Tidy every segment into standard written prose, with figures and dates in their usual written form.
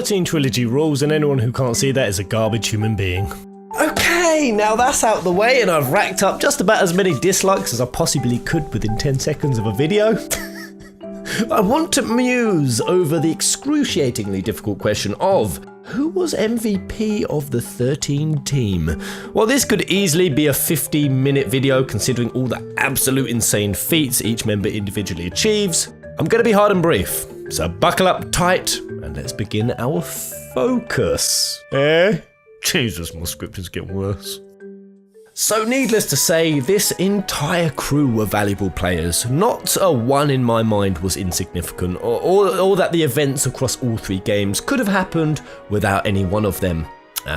XIII Trilogy rules, and anyone who can't see that is a garbage human being. Okay, now that's out the way, and I've racked up just about as many dislikes as I possibly could within 10 seconds of a video. I want to muse over the excruciatingly difficult question of who was MVP of the 13 team? Well, this could easily be a 50-minute video considering all the absolute insane feats each member individually achieves. I'm going to be hard and brief, so buckle up tight and let's begin our focus. Jesus, my script is getting worse. So needless to say, this entire crew were valuable players. Not a one in my mind was insignificant, or that the events across all three games could have happened without any one of them.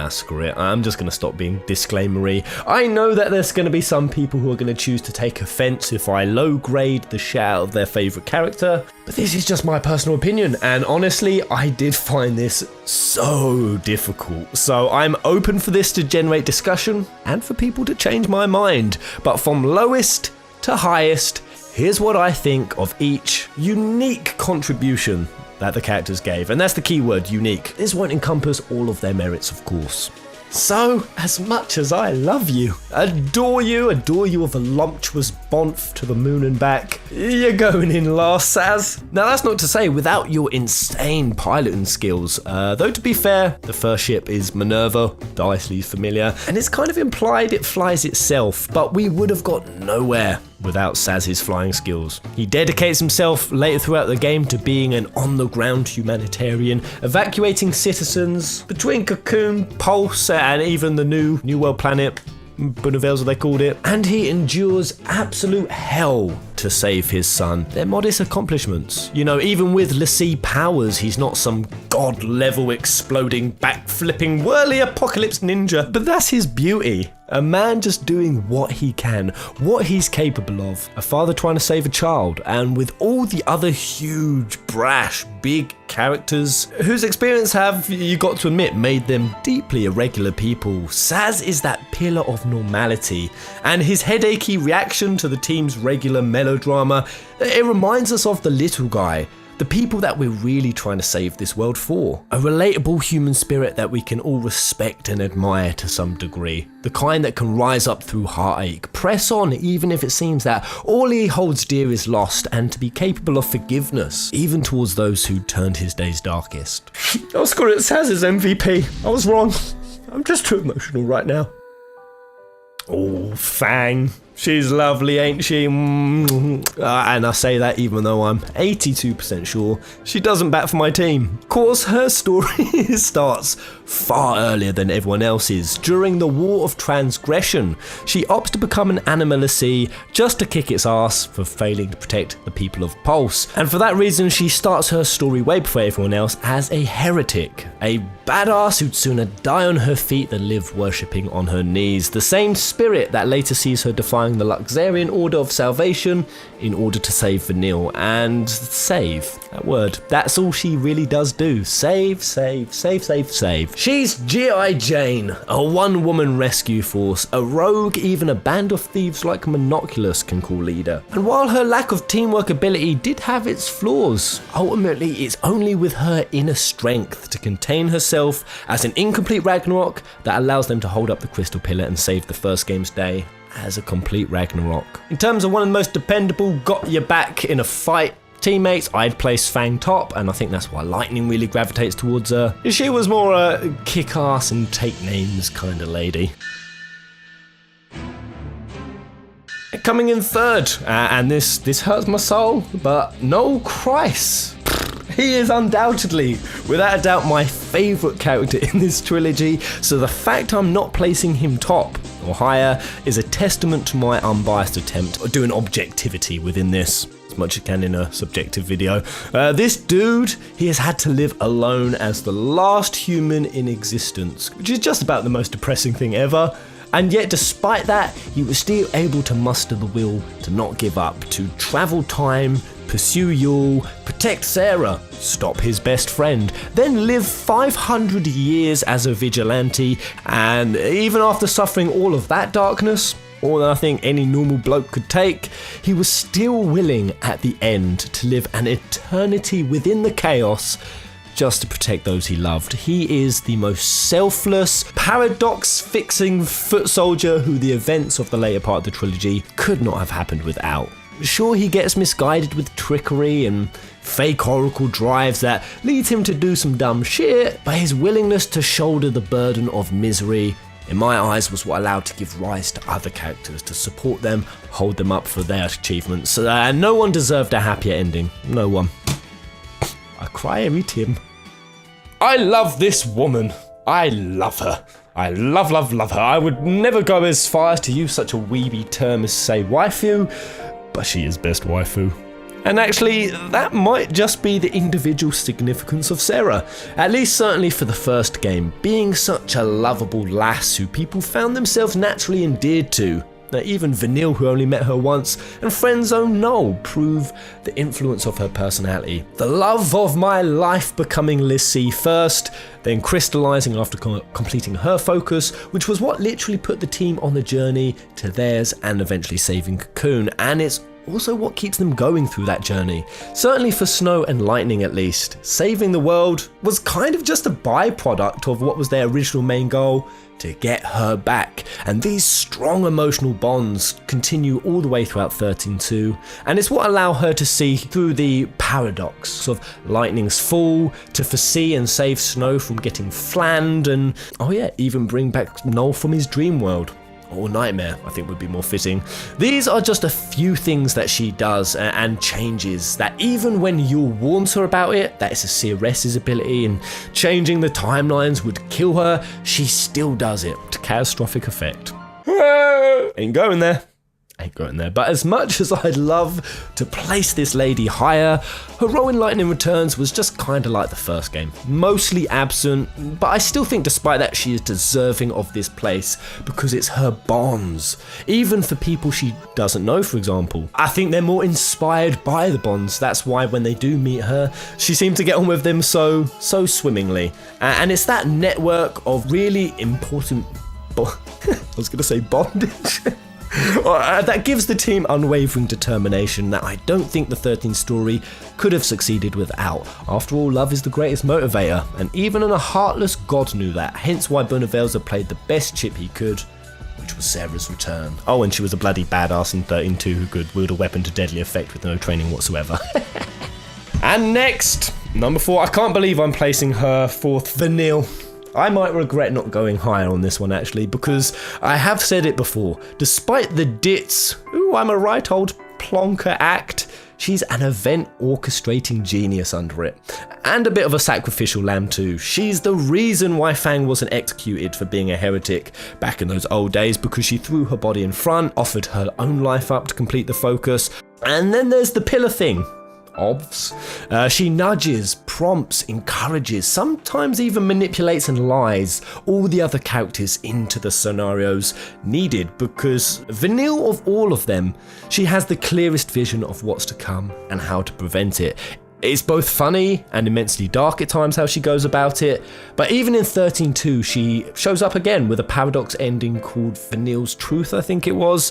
Screw it, I'm just going to stop being disclaimery. I know that there's going to be some people who are going to choose to take offence if I low grade the shit out of their favourite character, but this is just my personal opinion, and honestly, I did find this so difficult. So I'm open for this to generate discussion, and for people to change my mind, but from lowest to highest, here's what I think of each unique contribution that the characters gave, and that's the key word, unique. This won't encompass all of their merits, of course. So, as much as I love you of a lumptuous bonf to the moon and back, you're going in last, Sazh. Now that's not to say without your insane piloting skills, though to be fair, the first ship is Minerva, Dicely's familiar, and it's kind of implied it flies itself, but we would have got nowhere without Sazh's flying skills. He dedicates himself later throughout the game to being an on-the-ground humanitarian, evacuating citizens between Cocoon, Pulse, and even the New World planet, Bunavels as they called it, and he endures absolute hell to save his son. They're modest accomplishments. You know, even with Lassie powers, he's not some god-level exploding, backflipping, whirly apocalypse ninja, but that's his beauty. A man just doing what he can, what he's capable of. A father trying to save a child, and with all the other huge, brash, big characters whose experience have, you got to admit, made them deeply irregular people. Sazh is that pillar of normality, and his headachy reaction to the team's regular melodrama, it reminds us of the little guy. The people that we're really trying to save this world for. A relatable human spirit that we can all respect and admire to some degree. The kind that can rise up through heartache, press on even if it seems that all he holds dear is lost, and to be capable of forgiveness, even towards those who turned his days darkest. Oh, screw it, Sazh is MVP. I was wrong. I'm just too emotional right now. Oh, Fang. She's lovely, ain't she? And I say that even though I'm 82% sure she doesn't bat for my team. Of course, her story starts far earlier than everyone else's. During the War of Transgression, she opts to become an animalacy just to kick its ass for failing to protect the people of Pulse. And for that reason, she starts her story way before everyone else as a heretic. A badass who'd sooner die on her feet than live worshipping on her knees. The same spirit that later sees her defying the Luxarian Order of Salvation in order to save Vanille. And save, that word, that's all she really does do. Save. She's G.I. Jane, a one-woman rescue force, a rogue even a band of thieves like Monoculus can call leader. And while her lack of teamwork ability did have its flaws, ultimately it's only with her inner strength to contain herself as an incomplete Ragnarok that allows them to hold up the Crystal Pillar and save the first game's day as a complete Ragnarok. In terms of one of the most dependable, got your back in a fight teammates, I'd place Fang top, and I think that's why Lightning really gravitates towards her. She was more a kick-ass and take names kind of lady. Coming in third, and this hurts my soul, but Noel Christ. He is undoubtedly, without a doubt, my favourite character in this trilogy, so the fact I'm not placing him top or higher is a testament to my unbiased attempt at doing objectivity within this, as much as I can in a subjective video. This dude, he has had to live alone as the last human in existence, which is just about the most depressing thing ever. And yet, despite that, he was still able to muster the will to not give up, to travel time, pursue Yule, protect Serah, stop his best friend, then live 500 years as a vigilante, and even after suffering all of that darkness, more than I think any normal bloke could take, he was still willing at the end to live an eternity within the chaos just to protect those he loved. He is the most selfless, paradox-fixing foot soldier who the events of the later part of the trilogy could not have happened without. Sure, he gets misguided with trickery and fake oracle drives that leads him to do some dumb shit, but his willingness to shoulder the burden of misery, in my eyes, was what allowed to give rise to other characters, to support them, hold them up for their achievements. And no one deserved a happier ending. No one. I cry every Tim. I love this woman. I love her. I love her. I would never go as far as to use such a weeby term as, say, waifu, but she is best waifu. And actually, that might just be the individual significance of Serah, at least certainly for the first game, being such a lovable lass who people found themselves naturally endeared to. Now, even Vanille, who only met her once, and friend-zone Noel prove the influence of her personality. The love of my life becoming Lissy first, then crystallising after completing her focus, which was what literally put the team on the journey to theirs and eventually saving Cocoon, and it's also what keeps them going through that journey. Certainly for Snow and Lightning at least. Saving the world was kind of just a byproduct of what was their original main goal, to get her back. And these strong emotional bonds continue all the way throughout 13-2, and it's what allow her to see through the paradox of Lightning's fall, to foresee and save Snow from getting flanned, and oh yeah, even bring back Noel from his dream world. Or nightmare, I think would be more fitting. These are just a few things that she does and changes that even when Yule warns her about it, that it's a Serah's ability and changing the timelines would kill her, she still does it to catastrophic effect. Ain't going there. But as much as I'd love to place this lady higher, her role in Lightning Returns was just kinda like the first game. Mostly absent, but I still think despite that she is deserving of this place because it's her bonds. Even for people she doesn't know, for example. I think they're more inspired by the bonds. That's why when they do meet her, she seems to get on with them so swimmingly. And it's that network of really important bondage. That gives the team unwavering determination that I don't think the 13th story could have succeeded without. After all, love is the greatest motivator, and even a heartless god knew that, hence why Bonavelza played the best chip he could, which was Serah's return. Oh, and she was a bloody badass in 13-2 who could wield a weapon to deadly effect with no training whatsoever. And next, number 4, I can't believe I'm placing her fourth, Vanille. I might regret not going higher on this one actually, because I have said it before, despite the dits, ooh, I'm a right old plonker act, she's an event orchestrating genius under it. And a bit of a sacrificial lamb too. She's the reason why Fang wasn't executed for being a heretic back in those old days, because she threw her body in front, offered her own life up to complete the focus. And then there's the pillar thing. She nudges, prompts, encourages, sometimes even manipulates and lies all the other characters into the scenarios needed, because Vanille of all of them, she has the clearest vision of what's to come and how to prevent it. It's both funny and immensely dark at times how she goes about it, but even in 13-2 she shows up again with a paradox ending called Vanille's Truth, I think it was.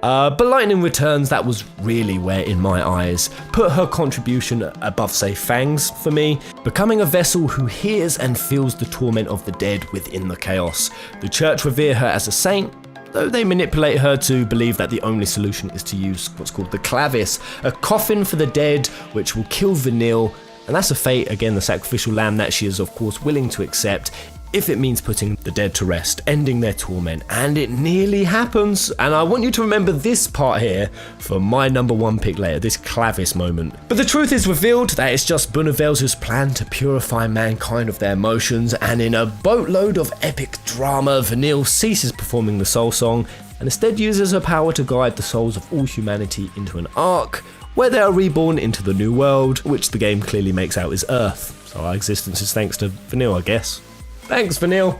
But Lightning Returns, that was really where, in my eyes, put her contribution above, say, Fang's for me, becoming a vessel who hears and feels the torment of the dead within the chaos. The church revere her as a saint, though they manipulate her to believe that the only solution is to use what's called the clavis, a coffin for the dead which will kill Vanille, and that's a fate, again the sacrificial lamb, that she is of course willing to accept if it means putting the dead to rest, ending their torment, and it nearly happens. And I want you to remember this part here for my number 1 pick later, this clavis moment. But the truth is revealed that it's just Bonavelza's plan to purify mankind of their emotions, and in a boatload of epic drama, Vanille ceases performing the soul song and instead uses her power to guide the souls of all humanity into an ark where they are reborn into the new world, which the game clearly makes out is Earth. So our existence is thanks to Vanille, I guess. Thanks, Vanille.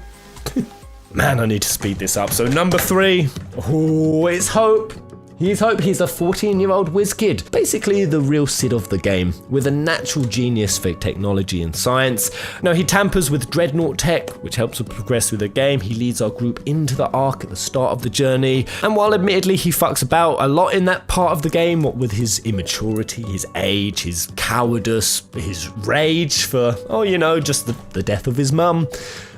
Man, I need to speed this up. So number 3, oh, it's hope. He's Hope, he's a 14-year-old whiz kid, basically the real Sid of the game, with a natural genius for technology and science. Now, he tampers with Dreadnought tech, which helps us progress through the game. He leads our group into the Ark at the start of the journey, and while admittedly he fucks about a lot in that part of the game, what with his immaturity, his age, his cowardice, his rage for, just the death of his mum.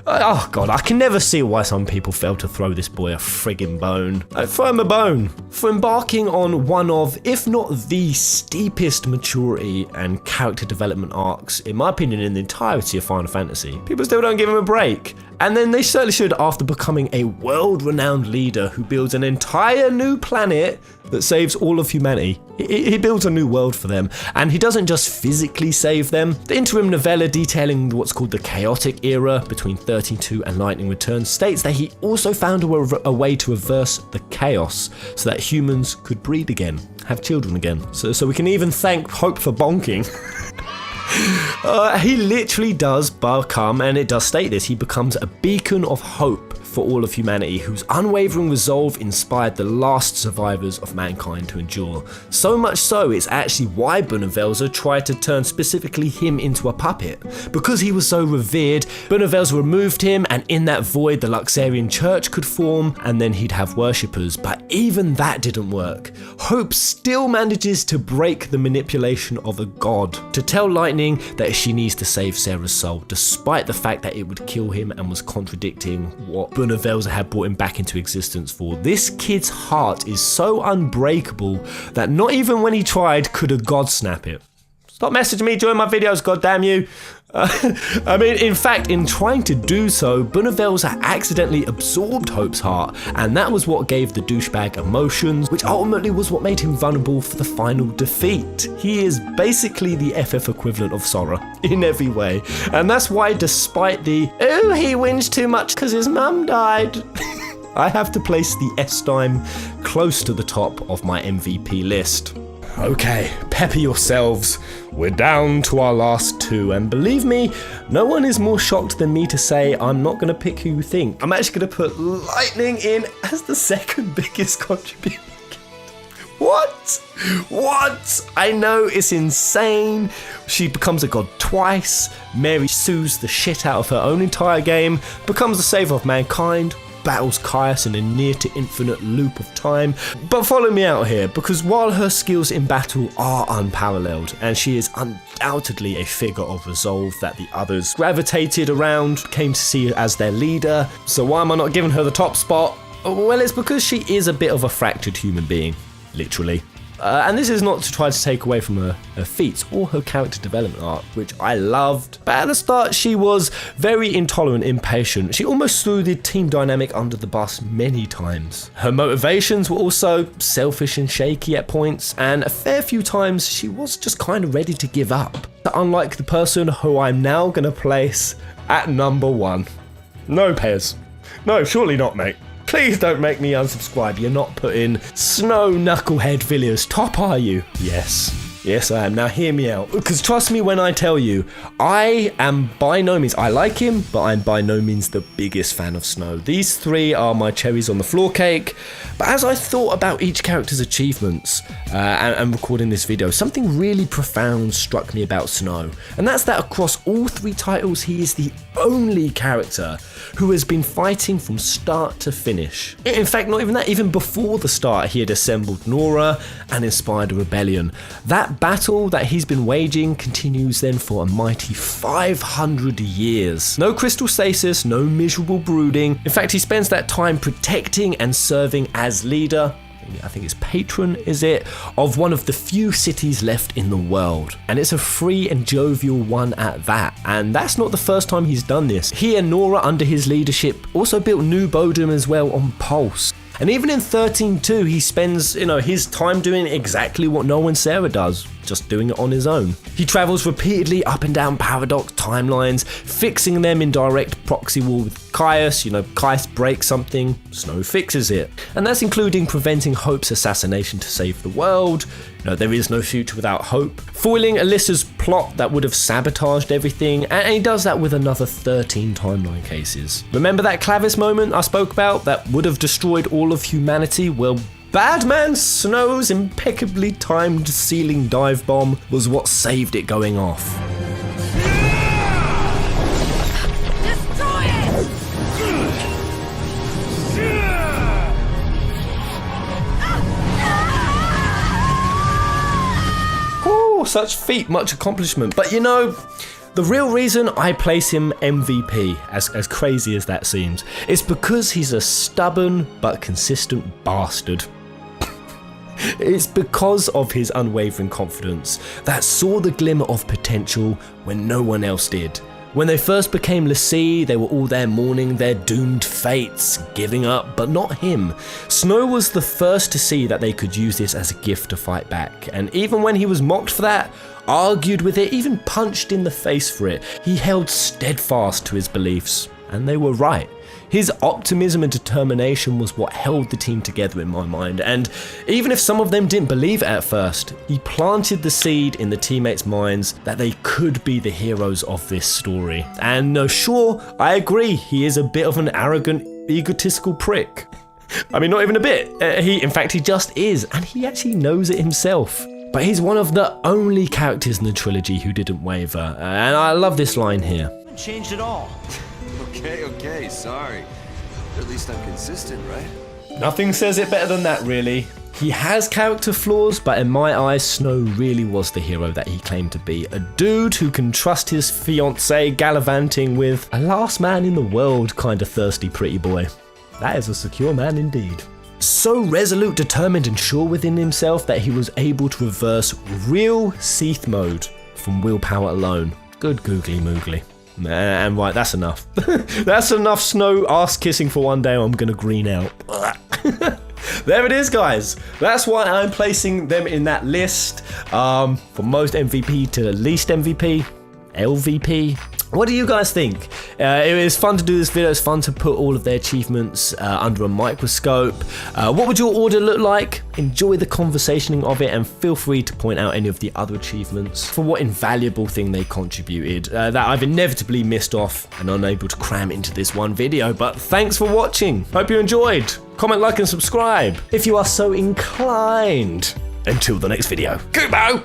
Oh god, I can never see why some people fail to throw this boy a friggin' bone. Throw him a bone for embarking on one of, if not the steepest maturity and character development arcs, in my opinion, in the entirety of Final Fantasy. People still don't give him a break. And then they certainly should after becoming a world-renowned leader who builds an entire new planet that saves all of humanity. He builds a new world for them, and he doesn't just physically save them. The interim novella detailing what's called the chaotic era between 13-2 and Lightning Returns states that he also found a way to reverse the chaos so that humans could breed again, have children again. So we can even thank Hope for bonking. He literally does become, and it does state this, he becomes a beacon of hope for all of humanity, whose unwavering resolve inspired the last survivors of mankind to endure. So much so, it's actually why Benevelza tried to turn specifically him into a puppet. Because he was so revered, Benevelza removed him, and in that void the Luxarian Church could form, and then he'd have worshippers. But even that didn't work. Hope still manages to break the manipulation of a god, to tell Lightning that she needs to save Serah's soul, despite the fact that it would kill him and was contradicting what Benevelza had brought him back into existence for. This kid's heart is so unbreakable that not even when he tried could a god snap it. Stop messaging me during my videos, goddamn you. In fact, in trying to do so, Benevelza accidentally absorbed Hope's heart, and that was what gave the douchebag emotions, which ultimately was what made him vulnerable for the final defeat. He is basically the FF equivalent of Sara in every way, and that's why despite the, oh, he whinged too much because his mum died, I have to place the S-Dime close to the top of my MVP list. Okay, pepper yourselves. We're down to our last two, and believe me, no one is more shocked than me to say I'm not going to pick who you think. I'm actually going to put Lightning in as the second biggest contributor. What? I know, it's insane. She becomes a god twice. Mary sues the shit out of her own entire game, becomes the savior of mankind, battles Caius in a near to infinite loop of time. But follow me out here, because while her skills in battle are unparalleled, and she is undoubtedly a figure of resolve that the others gravitated around, came to see as their leader, so why am I not giving her the top spot? Well, it's because she is a bit of a fractured human being, literally. And this is not to try to take away from her feats or her character development arc, which I loved. But at the start, she was very intolerant, impatient. She almost threw the team dynamic under the bus many times. Her motivations were also selfish and shaky at points, and a fair few times she was just kind of ready to give up. Unlike the person who I'm now going to place at number 1. No, Pez. No, surely not, mate. Please don't make me unsubscribe. You're not putting Snow Knucklehead Villiers top, are you? Yes I am. Now hear me out, because trust me when I tell you, I am by no means, I like him, but I'm by no means the biggest fan of Snow. These three are my cherries on the floor cake. But as I thought about each character's achievements and recording this video, something really profound struck me about Snow, and that's that across all three titles he is the only character who has been fighting from start to finish. In fact, not even that, even before the start he had assembled Nora and inspired a rebellion. That battle that he's been waging continues then for a mighty 500 years. No crystal stasis, no miserable brooding. In fact, he spends that time protecting and serving as leader, I think it's patron, is it, of one of the few cities left in the world. And it's a free and jovial one at that. And that's not the first time he's done this. He and Nora, under his leadership, also built New Bodom as well on Pulse. And even in 13-2, he spends, his time doing exactly what Noel and Serah does, just doing it on his own. He travels repeatedly up and down paradox timelines, fixing them in direct proxy war with Caius. Caius breaks something, Snow fixes it. And that's including preventing Hope's assassination to save the world. There is no future without hope. Foiling Alyssa's plot that would have sabotaged everything, and he does that with another 13 timeline cases. Remember that Clavis moment I spoke about that would have destroyed all of humanity? Well, Badman Snow's impeccably timed ceiling dive bomb was what saved it going off. Destroy it! Ooh, such feat, much accomplishment. But you know, the real reason I place him MVP, as crazy as that seems, is because he's a stubborn but consistent bastard. It's because of his unwavering confidence that saw the glimmer of potential when no one else did. When they first became l'Cie, they were all there mourning their doomed fates, giving up, but not him. Snow was the first to see that they could use this as a gift to fight back, and even when he was mocked for that, argued with it, even punched in the face for it, he held steadfast to his beliefs, and they were right. His optimism and determination was what held the team together in my mind, and even if some of them didn't believe it at first, he planted the seed in the teammates' minds that they could be the heroes of this story. And sure, I agree, he is a bit of an arrogant, egotistical prick. I mean, not even a bit. In fact, he just is, and he actually knows it himself. But he's one of the only characters in the trilogy who didn't waver, and I love this line here. Haven't changed at all. Okay, sorry. At least I'm consistent, right? Nothing says it better than that, really. He has character flaws, but in my eyes, Snow really was the hero that he claimed to be. A dude who can trust his fiancée gallivanting with a last man in the world kind of thirsty pretty boy. That is a secure man indeed. So resolute, determined and sure within himself that he was able to reverse real Sazh mode from willpower alone. Good googly moogly. And right, that's enough. That's enough Snow ass kissing for one day. I'm gonna green out. There it is, guys. That's why I'm placing them in that list. From most MVP to least MVP, LVP. What do you guys think? It was fun to do this video. It's fun to put all of their achievements under a microscope. What would your order look like? Enjoy the conversationing of it, and feel free to point out any of the other achievements for what invaluable thing they contributed that I've inevitably missed off and unable to cram into this one video. But thanks for watching. Hope you enjoyed. Comment, like, and subscribe if you are so inclined. Until the next video. Kubo!